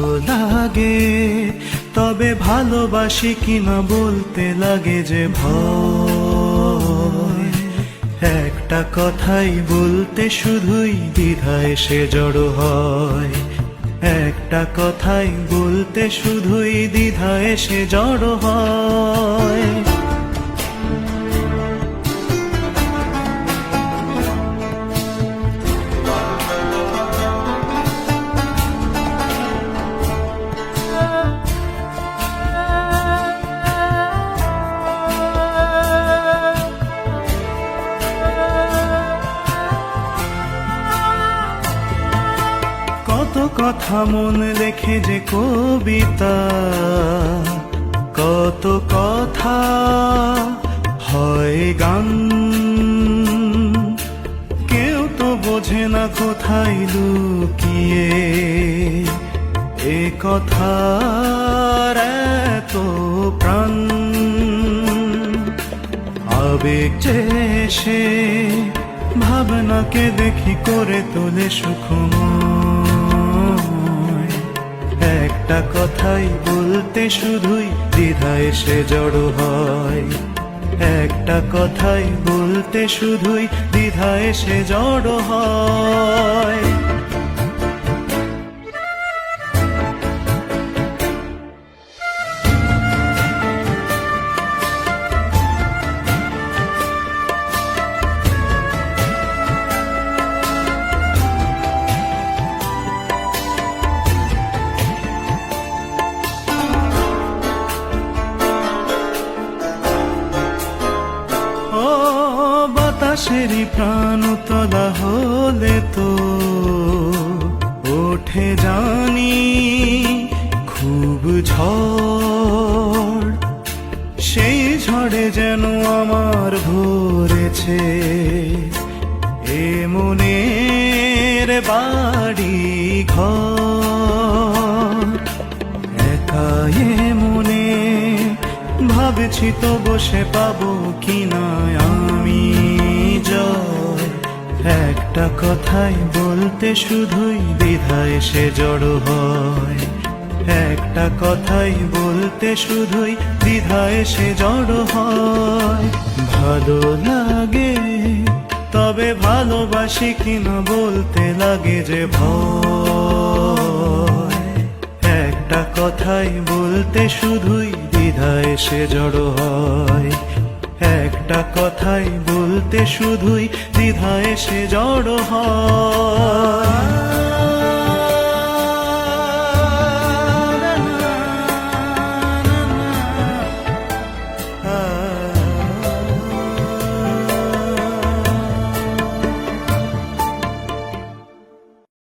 ভালো লাগে, তবে ভালোবাসি কিনা বলতে লাগে যে ভয়। একটা কথাই বলতে শুধুই দ্বিধা এসে জড়ো হয়, একটা কথাই বলতে শুধুই দ্বিধা এসে জড়ো হয়। কত কথা মন লেখে যে কবিতা, কত কথা হয় গান, কেউ তো বোঝে না কোথায় লুকিয়ে এ কথার এত প্রাণ। আবেগ যে সে ভাবনাকে দেখি করে তোলে সুখময়। একটা কথাই বলতে শুধুই দ্বিধা এসে জড়ো হয়, একটা কথাই বলতে শুধুই দ্বিধা এসে জড়ো হয়। বাতাসেরই প্রাণতলা হলে তো ওঠে জানি খুব ঝড়, সেই ঝড়ে যেন আমার ভরেছে এ মনের বাড়ি ঘর। একা এ মনে ভাবছি তো বসে পাবো কিনা আমি জয়। একটা কথাই বলতে শুধুই দ্বিধা এসে জড়ো হয়, একটা কথাই বলতে শুধুই দ্বিধা এসে জড়ো হয়। ভালো লাগে, তবে ভালোবাসি কিনা বলতে লাগে যে ভয়। একটা কথাই বলতে শুধুই দ্বিধা এসে জড়ো হয়, একটা কথাই বলতে শুধুই দ্বিধা এসে জড়ো হয়।